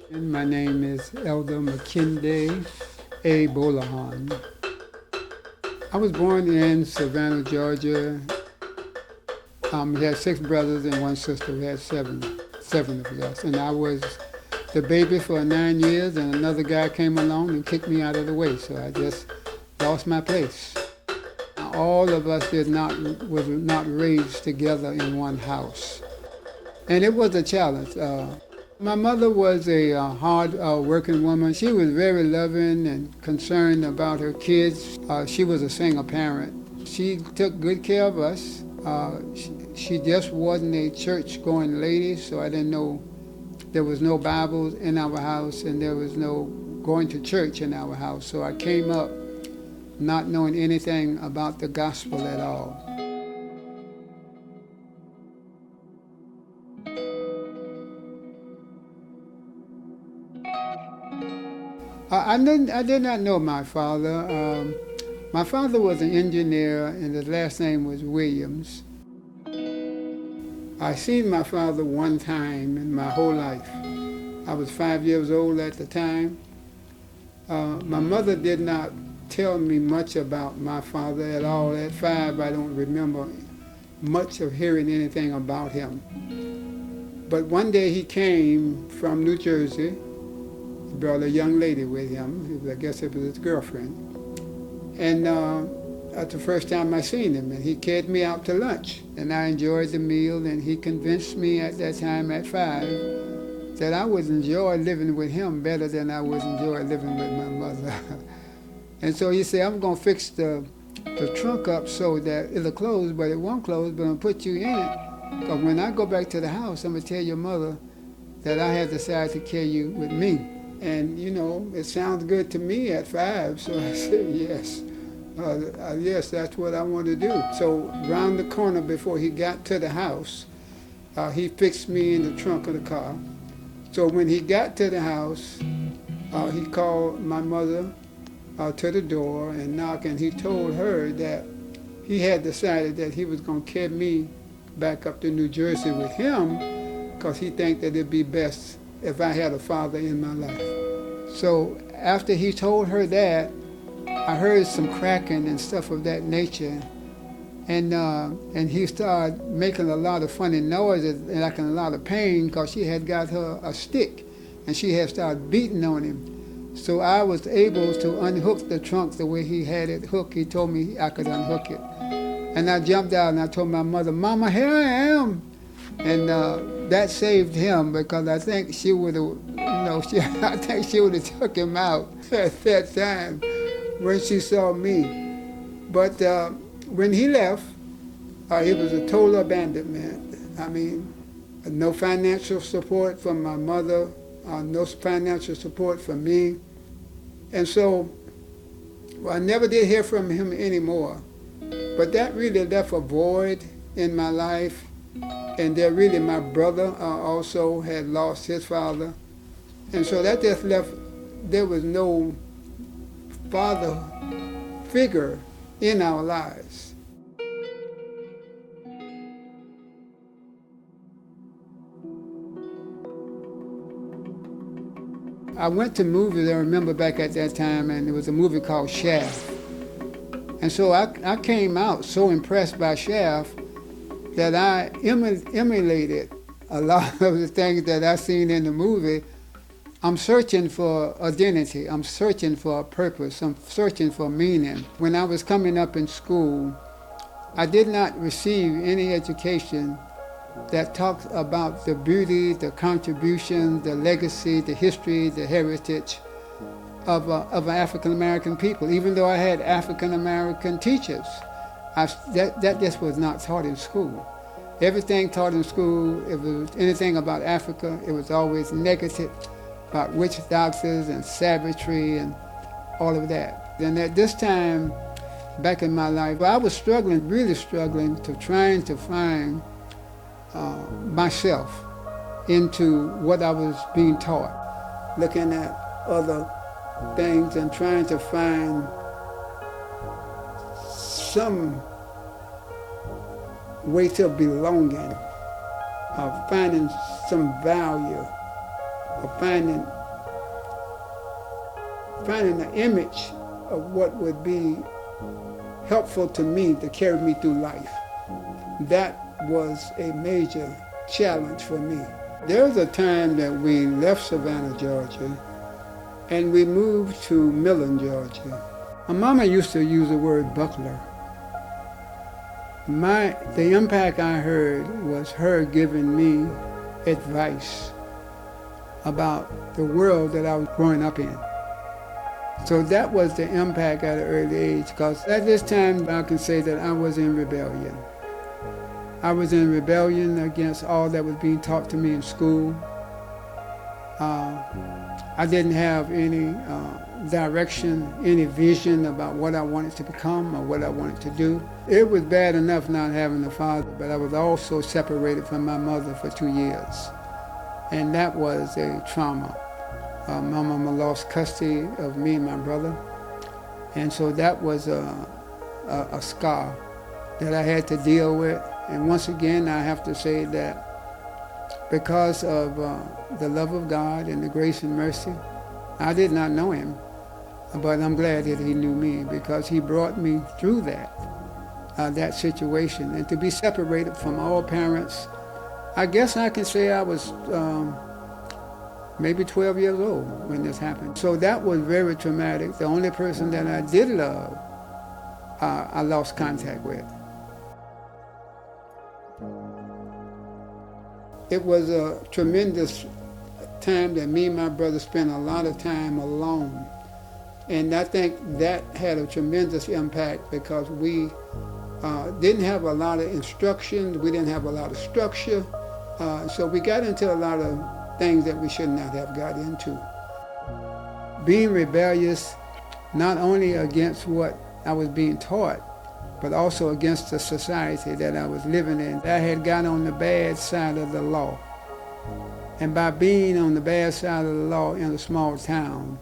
And my name is Elder Makinde A. Gbolahan. I was born in Savannah, Georgia. We had 6 brothers and 1 sister. We had seven of us. And I was the baby for 9 years, and another guy came along and kicked me out of the way. So I just lost my place. All of us was not raised together in one house. And it was a challenge. My mother was a hard working woman. She was very loving and concerned about her kids. She was a single parent. She took good care of us. She just wasn't a church-going lady, so I didn't know there was no Bibles in our house and there was no going to church in our house. So I came up not knowing anything about the gospel at all. I did not know my father. My father was an engineer, and his last name was Williams. I seen my father one time in my whole life. I was 5 years old at the time. My mother did not tell me much about my father at all. At 5, I don't remember much of hearing anything about him. But one day he came from New Jersey. He brought a young lady with him. I guess it was his girlfriend. And that's the first time I seen him, and he carried me out to lunch. And I enjoyed the meal, and he convinced me at that time at 5 that I would enjoy living with him better than I would enjoy living with my mother. And so he said, I'm going to fix the trunk up so that it'll close, but it won't close, but I'm going to put you in it. Because when I go back to the house, I'm going to tell your mother that I have decided to carry you with me. And, you know, it sounds good to me at 5, so I said, yes. Yes, that's what I want to do. So round the corner before he got to the house, he fixed me in the trunk of the car. So when he got to the house, he called my mother to the door and knocked, and he told her that he had decided that he was going to carry me back up to New Jersey with him because he think that it'd be best if I had a father in my life. So after he told her that, I heard some cracking and stuff of that nature, and he started making a lot of funny noises and like in a lot of pain because she had got her a stick and she had started beating on him. So I was able to unhook the trunk the way he had it hooked. He told me I could unhook it. And I jumped out and I told my mother, Mama, here I am. And that saved him because I think she would have, I think she would have took him out at that time when she saw me. But when he left, it was a total abandonment. I mean, no financial support from my mother, no financial support from me. And so I never did hear from him anymore. But that really left a void in my life. And there really my brother also had lost his father. And so that just left, there was no father figure in our lives. I went to movies, I remember back at that time, and there was a movie called Shaft. And so I came out so impressed by Shaft that I emulated a lot of the things that I seen in the movie. I'm searching for identity, I'm searching for a purpose, I'm searching for meaning. When I was coming up in school, I did not receive any education that talks about the beauty, the contribution, the legacy, the history, the heritage of African American people. Even though I had African American teachers, that just was not taught in school. Everything taught in school, if it was anything about Africa, it was always negative, about witch doctors and savagery and all of that. And at this time, back in my life, I was struggling, really struggling, trying to find myself into what I was being taught, looking at other things and trying to find some way to belonging, finding some value of finding an image of what would be helpful to me to carry me through life. That was a major challenge for me. There was a time that we left Savannah, Georgia, and we moved to Millen, Georgia. My mama used to use the word buckler. The impact I heard was her giving me advice about the world that I was growing up in. So that was the impact at an early age, because at this time I can say that I was in rebellion. I was in rebellion against all that was being taught to me in school. I didn't have any direction, any vision about what I wanted to become or what I wanted to do. It was bad enough not having a father, but I was also separated from my mother for 2 years. And that was a trauma. My mama lost custody of me and my brother. And so that was a scar that I had to deal with. And once again, I have to say that because of the love of God and the grace and mercy, I did not know him, but I'm glad that he knew me, because he brought me through that situation. And to be separated from all parents, I guess I can say I was maybe 12 years old when this happened. So that was very traumatic. The only person that I did love, I lost contact with. It was a tremendous time that me and my brother spent a lot of time alone. And I think that had a tremendous impact, because we didn't have a lot of instructions, we didn't have a lot of structure, so we got into a lot of things that we should not have got into. Being rebellious, not only against what I was being taught, but also against the society that I was living in. I had got on the bad side of the law. And by being on the bad side of the law in a small town,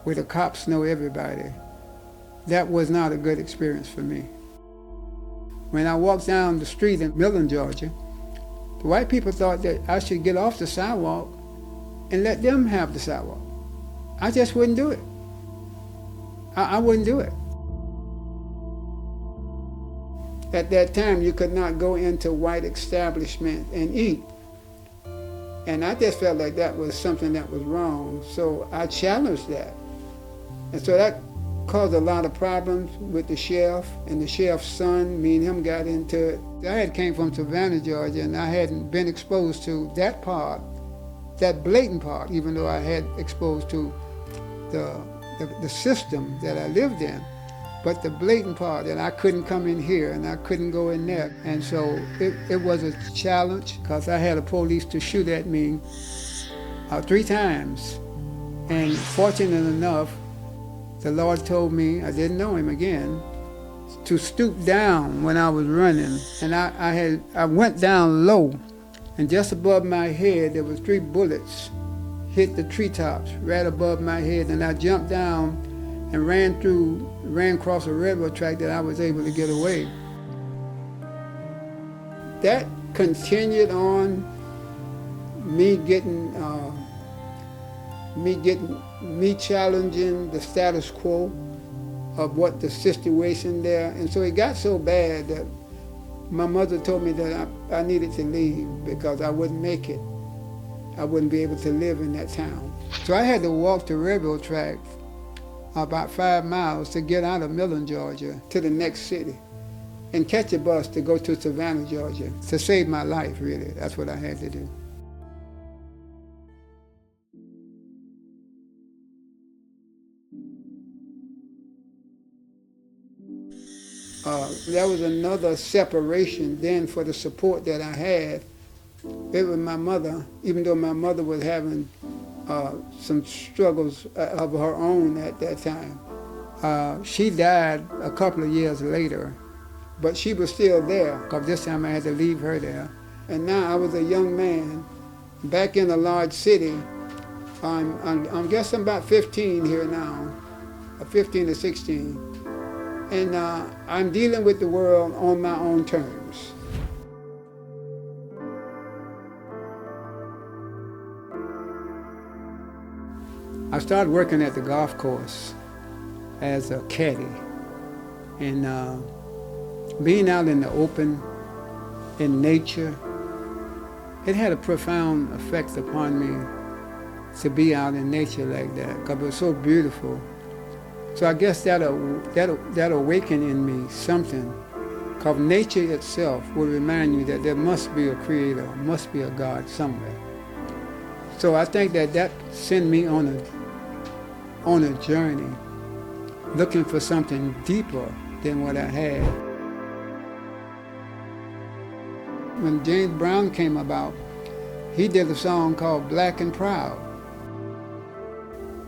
where the cops know everybody, that was not a good experience for me. When I walked down the street in Millen, Georgia, the white people thought that I should get off the sidewalk and let them have the sidewalk. I just wouldn't do it. I wouldn't do it. At that time, you could not go into white establishments and eat. And I just felt like that was something that was wrong. So I challenged that. And so that caused a lot of problems with the sheriff and the sheriff's son. Me and him got into it. I had came from Savannah, Georgia, and I hadn't been exposed to that part, that blatant part, even though I had exposed to the system that I lived in. But the blatant part, that I couldn't come in here and I couldn't go in there. And so it was a challenge, because I had a police to shoot at me 3 times. And fortunate enough, the Lord told me, I didn't know him again, to stoop down when I was running. And I went down low, and just above my head there was 3 bullets hit the treetops right above my head, and I jumped down and ran across a railroad track that I was able to get away. That continued on, me challenging the status quo of what the situation there. And so it got so bad that my mother told me that I needed to leave, because I wouldn't make it. I wouldn't be able to live in that town. So I had to walk the railroad track about 5 miles to get out of Millen, Georgia, to the next city, and catch a bus to go to Savannah, Georgia, to save my life, really. That's what I had to do. That was another separation then for the support that I had. It was my mother, even though my mother was having some struggles of her own at that time. She died a couple of years later, but she was still there, because this time I had to leave her there. And now I was a young man back in a large city. I guess I'm about 15 here now, 15 or 16. And I'm dealing with the world on my own terms. I started working at the golf course as a caddy, and being out in the open, in nature, it had a profound effect upon me to be out in nature like that, because it was so beautiful. So I guess that awakened in me something, because nature itself will remind you that there must be a creator, must be a God somewhere. So I think that sent me on a journey, looking for something deeper than what I had. When James Brown came about, he did a song called Black and Proud.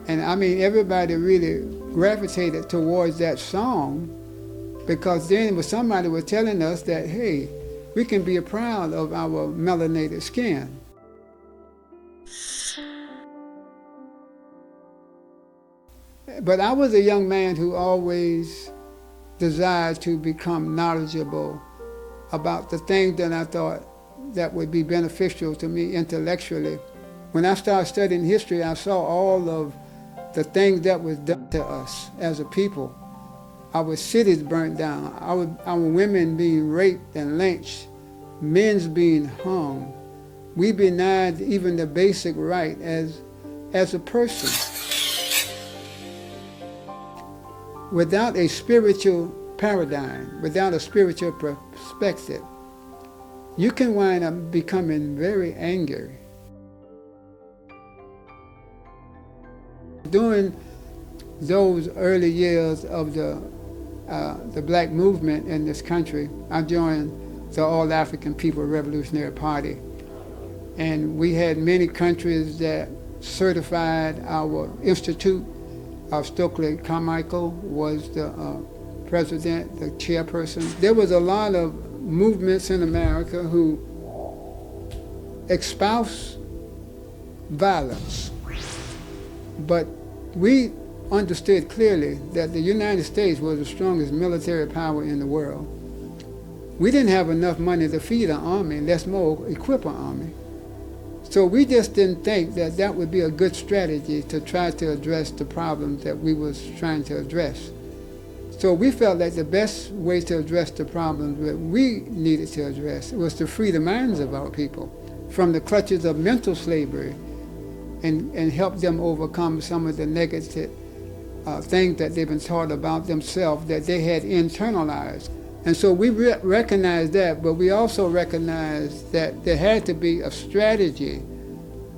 And I mean, everybody really gravitated towards that song, because then somebody was telling us that, hey, we can be proud of our melanated skin. But I was a young man who always desired to become knowledgeable about the things that I thought that would be beneficial to me intellectually. When I started studying history, I saw all of the things that was done to us as a people. Our cities burnt down, our women being raped and lynched, men's being hung. We denied even the basic right as a person. Without a spiritual paradigm, without a spiritual perspective, you can wind up becoming very angry. During those early years of the black movement in this country, I joined the All African People Revolutionary Party. And we had many countries that certified our institute. Stokely Carmichael was the president, the chairperson. There was a lot of movements in America who espoused violence. But we understood clearly that the United States was the strongest military power in the world. We didn't have enough money to feed an army, let's more equip an army. So we just didn't think that that would be a good strategy to try to address the problems that we was trying to address. So we felt that the best way to address the problems that we needed to address was to free the minds of our people from the clutches of mental slavery and help them overcome some of the negative things that they've been taught about themselves that they had internalized. And so we recognized that, but we also recognized that there had to be a strategy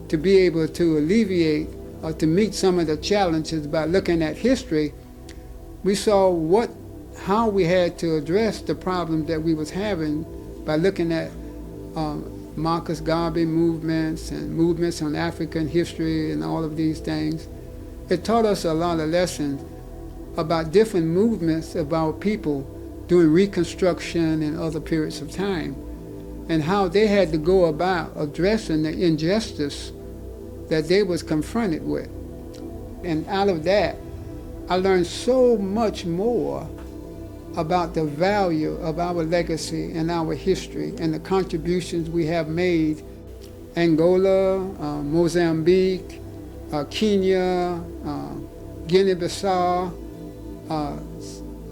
to be able to alleviate or to meet some of the challenges. By looking at history, we saw how we had to address the problems that we was having by looking at Marcus Garvey movements and movements on African history and all of these things. It taught us a lot of lessons about different movements of our people during Reconstruction and other periods of time, and how they had to go about addressing the injustice that they was confronted with. And out of that, I learned so much more about the value of our legacy and our history and the contributions we have made. Angola, Mozambique, Kenya, Guinea-Bissau,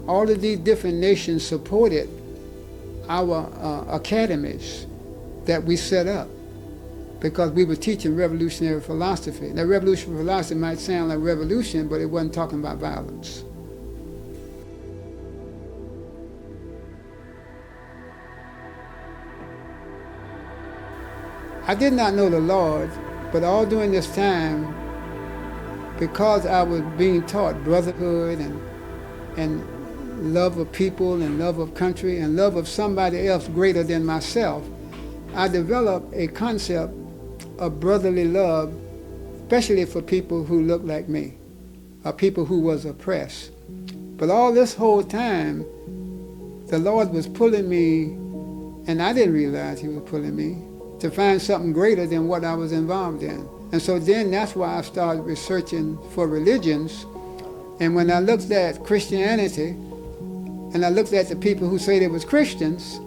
all of these different nations supported our academies that we set up because we were teaching revolutionary philosophy. Now, revolutionary philosophy might sound like revolution, but it wasn't talking about violence. I did not know the Lord, but all during this time, because I was being taught brotherhood and love of people and love of country and love of somebody else greater than myself, I developed a concept of brotherly love, especially for people who look like me, or people who was oppressed. But all this whole time, the Lord was pulling me, and I didn't realize he was pulling me, to find something greater than what I was involved in. And so then that's why I started researching for religions. And when I looked at Christianity, and I looked at the people who say they was Christians,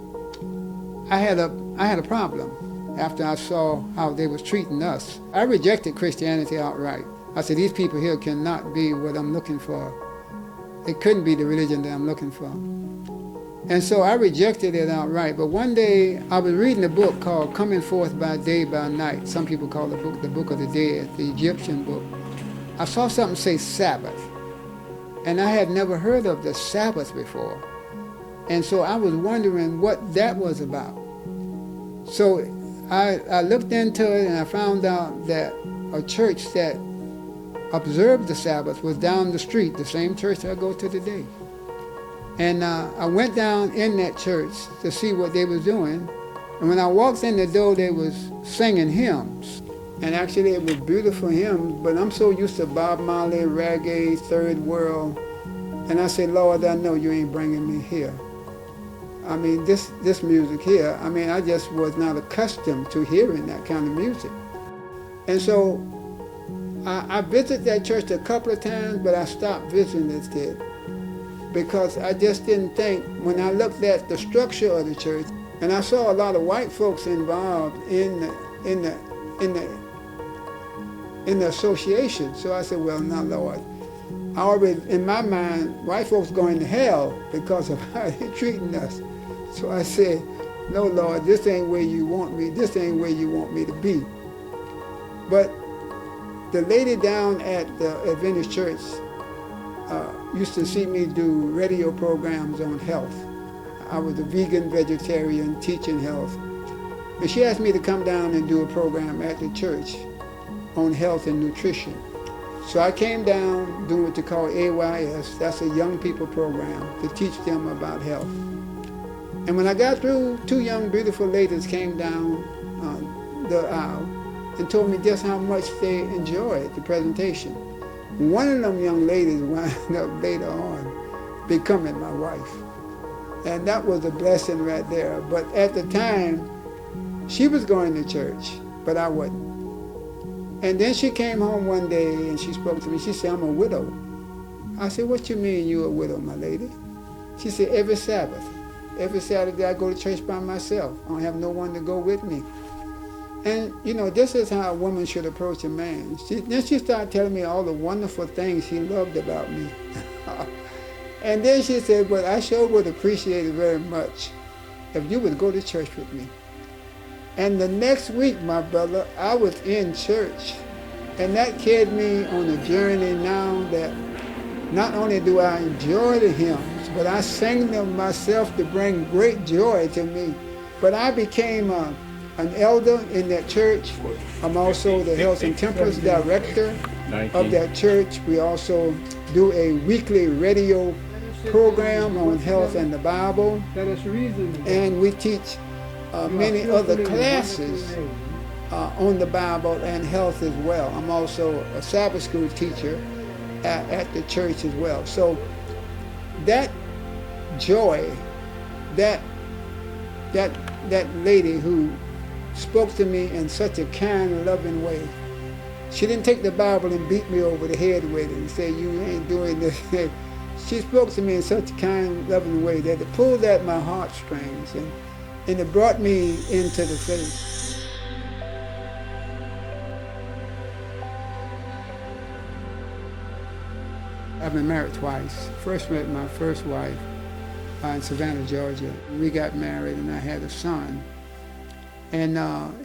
I had a problem after I saw how they was treating us. I rejected Christianity outright. I said, these people here cannot be what I'm looking for. It couldn't be the religion that I'm looking for. And so I rejected it outright. But one day I was reading a book called Coming Forth by Day by Night. Some people call the Book of the Dead, the Egyptian book. I saw something say Sabbath. And I had never heard of the Sabbath before. And so I was wondering what that was about. So I looked into it and I found out that a church that observed the Sabbath was down the street, the same church I go to today. And I went down in that church to see what they was doing. And when I walked in the door, they was singing hymns. And actually it was beautiful hymns, but I'm so used to Bob Marley, reggae, third world. And I said, Lord, I know you ain't bringing me here. I mean, this music here, I mean, I just was not accustomed to hearing that kind of music. And so I visited that church a couple of times, but I stopped visiting it because I just didn't think, when I looked at the structure of the church, and I saw a lot of white folks involved in the association. So I said, well, now, Lord, I already, in my mind, white folks going to hell because of how they're treating us. So I said, no, Lord, this ain't where you want me. This ain't where you want me to be. But the lady down at the Adventist Church used to see me do radio programs on health. I was a vegan, vegetarian, teaching health. And she asked me to come down and do a program at the church on health and nutrition. So I came down doing what they call AYS, that's a young people program, to teach them about health. And when I got through, two young, beautiful ladies came down the aisle and told me just how much they enjoyed the presentation. One of them young ladies wound up later on becoming my wife. And that was a blessing right there. But at the time, she was going to church, but I wasn't. And then she came home one day and she spoke to me. She said, I'm a widow. I said, what you mean you're a widow, my lady? She said, every Sabbath, every Saturday I go to church by myself. I don't have no one to go with me. And, you know, this is how a woman should approach a man. Then she started telling me all the wonderful things she loved about me. And then she said, but I sure would appreciate it very much if you would go to church with me. And the next week, my brother, I was in church. And that carried me on a journey now that not only do I enjoy the hymns, but I sang them myself to bring great joy to me. But I became an elder in that church. I'm also the Health and Temperance Director of that church. We also do a weekly radio program on health and the Bible. And we teach many other classes on the Bible and health as well. I'm also a Sabbath school teacher at the church as well. So that joy, that lady who spoke to me in such a kind, loving way. She didn't take the Bible and beat me over the head with it and say, you ain't doing this. She spoke to me in such a kind, loving way that it pulled at my heartstrings and it brought me into the faith. I've been married twice. First met my first wife in Savannah, Georgia. We got married and I had a son. And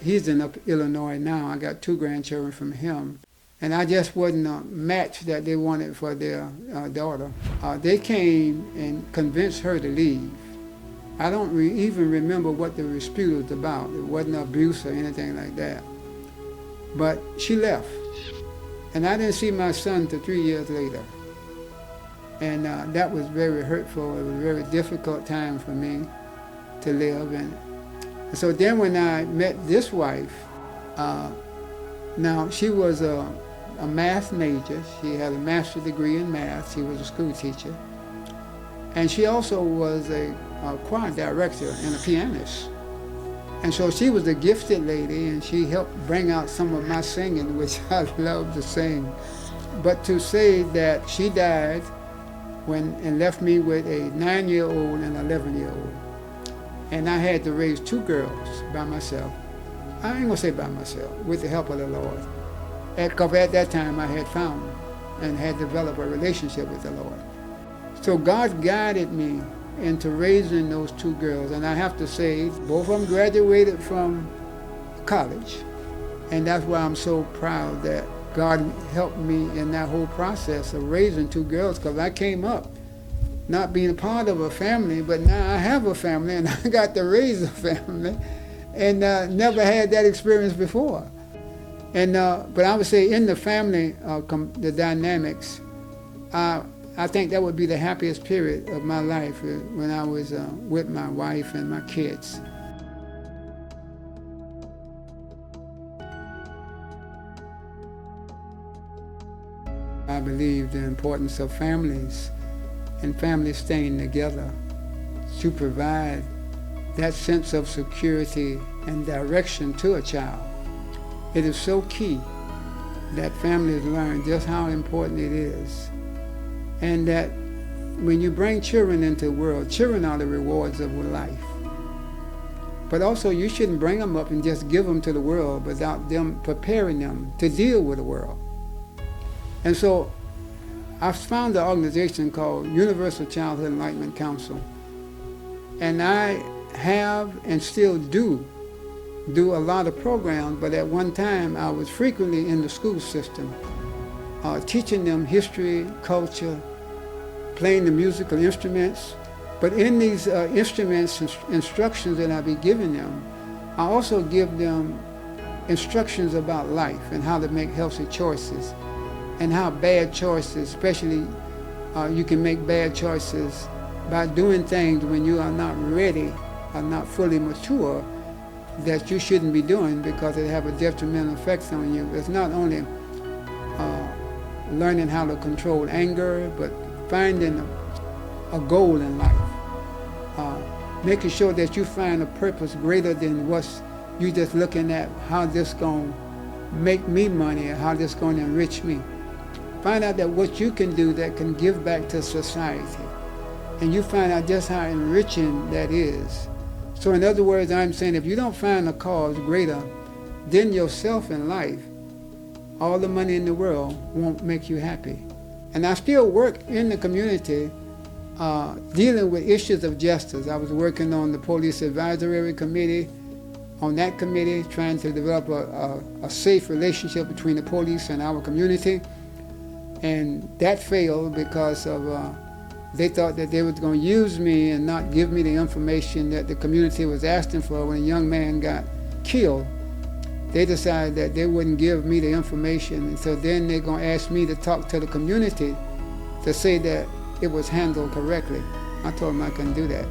he's in Illinois now. I got 2 grandchildren from him. And I just wasn't a match that they wanted for their daughter. They came and convinced her to leave. I don't even remember what the dispute was about. It wasn't abuse or anything like that. But she left. And I didn't see my son till 3 years later. And that was very hurtful. It was a very difficult time for me to live. And so then when I met this wife, now she was a math major. She had a master's degree in math. She was a school teacher. And she also was a choir director and a pianist. And so she was a gifted lady, and she helped bring out some of my singing, which I love to sing. But to say that she died and left me with a 9-year-old and an 11-year-old. And I had to raise 2 girls by myself. I ain't gonna say by myself, with the help of the Lord. Because at that time I had found and had developed a relationship with the Lord. So God guided me into raising those two girls. And I have to say, both of them graduated from college. And that's why I'm so proud that God helped me in that whole process of raising two girls, because I came up not being a part of a family, but now I have a family and I got to raise a family, and never had that experience before. And but I would say in the family, the dynamics, I think that would be the happiest period of my life, when I was with my wife and my kids. I believe the importance of families and families staying together to provide that sense of security and direction to a child. It is so key that families learn just how important it is, and that when you bring children into the world, children are the rewards of life. But also you shouldn't bring them up and just give them to the world without them preparing them to deal with the world. And so I found an organization called Universal Childhood Enlightenment Council. And I have and still do a lot of programs, but at one time I was frequently in the school system, teaching them history, culture, playing the musical instruments. But in these instruments and instructions that I be giving them, I also give them instructions about life and how to make healthy choices, and how bad choices, especially you can make bad choices by doing things when you are not ready or not fully mature, that you shouldn't be doing, because it have a detrimental effect on you. It's not only learning how to control anger, but finding a goal in life. Making sure that you find a purpose greater than what's you just looking at how this going to make me money or how this going to enrich me. Find out that what you can do that can give back to society. And you find out just how enriching that is. So in other words, I'm saying if you don't find a cause greater than yourself in life, all the money in the world won't make you happy. And I still work in the community dealing with issues of justice. I was working on the Police Advisory Committee, on that committee, trying to develop a safe relationship between the police and our community. And that failed because of they thought that they were going to use me and not give me the information that the community was asking for. When a young man got killed, they decided that they wouldn't give me the information, and so then they're going to ask me to talk to the community to say that it was handled correctly. I told them I couldn't do that.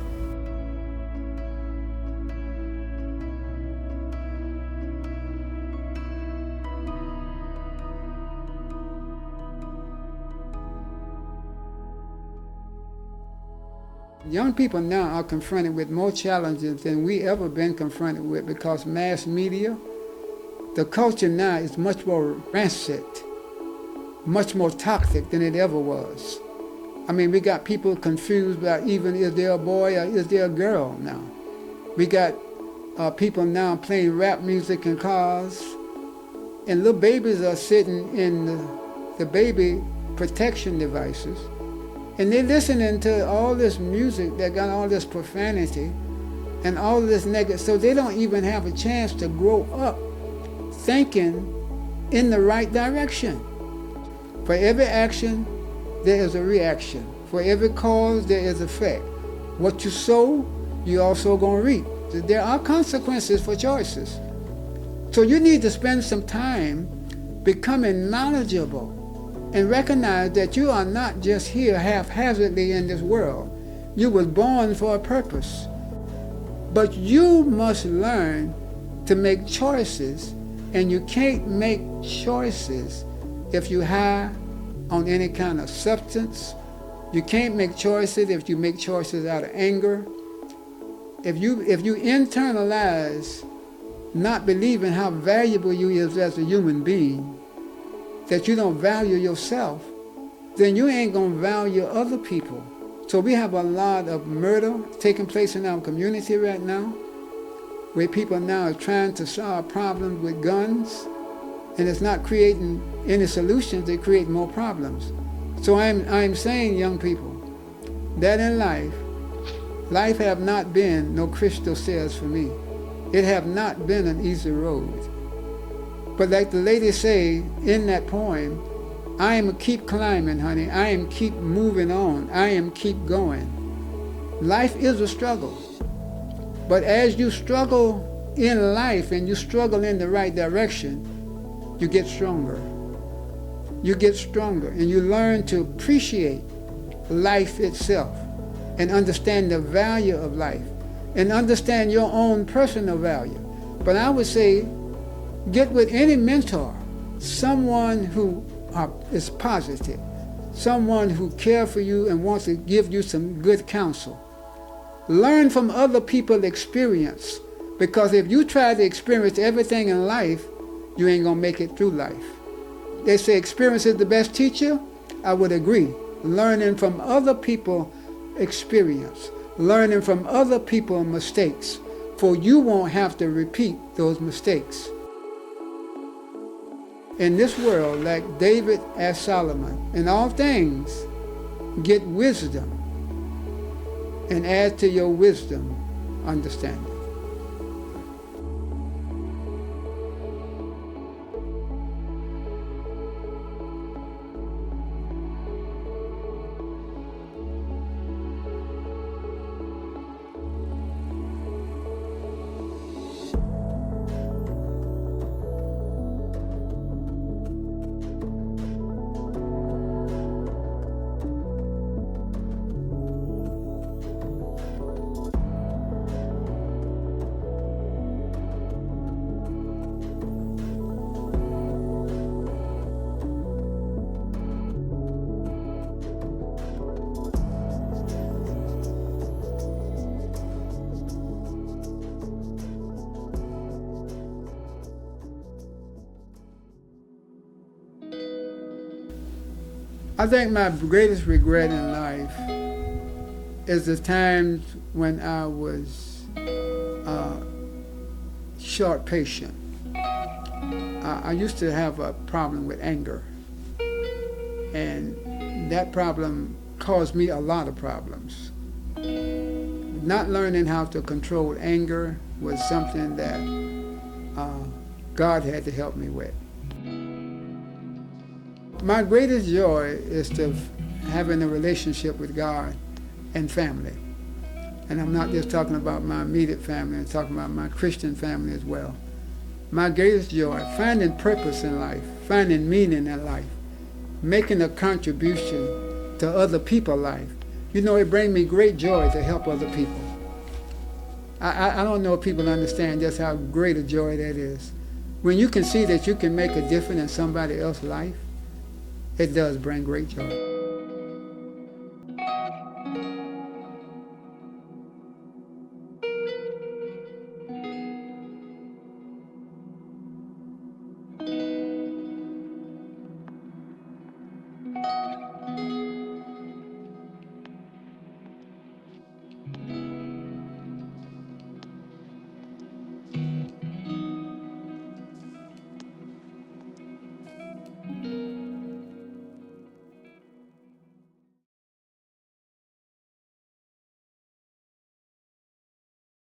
Young people now are confronted with more challenges than we ever been confronted with, because mass media, the culture now is much more rancid, much more toxic than it ever was. I mean, we got people confused about even is there a boy or is there a girl now. We got people now playing rap music in cars, and little babies are sitting in the baby protection devices, and they're listening to all this music that got all this profanity and all this negative, so they don't even have a chance to grow up thinking in the right direction. For every action, there is a reaction. For every cause, there is effect. What you sow, you also going to reap. There are consequences for choices. So you need to spend some time becoming knowledgeable and recognize that you are not just here haphazardly in this world. You was born for a purpose. But you must learn to make choices, and you can't make choices if you high on any kind of substance. You can't make choices if you make choices out of anger. If you internalize not believing how valuable you is as a human being, that you don't value yourself, then you ain't gonna value other people. So we have a lot of murder taking place in our community right now, where people now are trying to solve problems with guns, And it's not creating any solutions, they create more problems. So I'm saying, young people, that in life have not been no crystal stairs for me. It have not been an easy road. But like the lady say in that poem, I am keep climbing, honey. I am keep moving on. I am keep going. Life is a struggle. But as you struggle in life and you struggle in the right direction, you get stronger. You get stronger and you learn to appreciate life itself and understand the value of life and understand your own personal value. But I would say, get with any mentor, someone who is positive, someone who cares for you and wants to give you some good counsel. Learn from other people's experience, because if you try to experience everything in life, you ain't gonna make it through life. They say experience is the best teacher. I would agree. Learning from other people's experience, learning from other people's mistakes, for you won't have to repeat those mistakes. In this world, like David asked Solomon, in all things, get wisdom, and add to your wisdom understanding. I think my greatest regret in life is the times when I was short patient. I used to have a problem with anger, and that problem caused me a lot of problems. Not learning how to control anger was something that God had to help me with. My greatest joy is to having a relationship with God and family. And I'm not just talking about my immediate family, I'm talking about my Christian family as well. My greatest joy, finding purpose in life, finding meaning in life, making a contribution to other people's life. You know, it brings me great joy to help other people. I don't know if people understand just how great a joy that is. When you can see that you can make a difference in somebody else's life, it does bring great joy.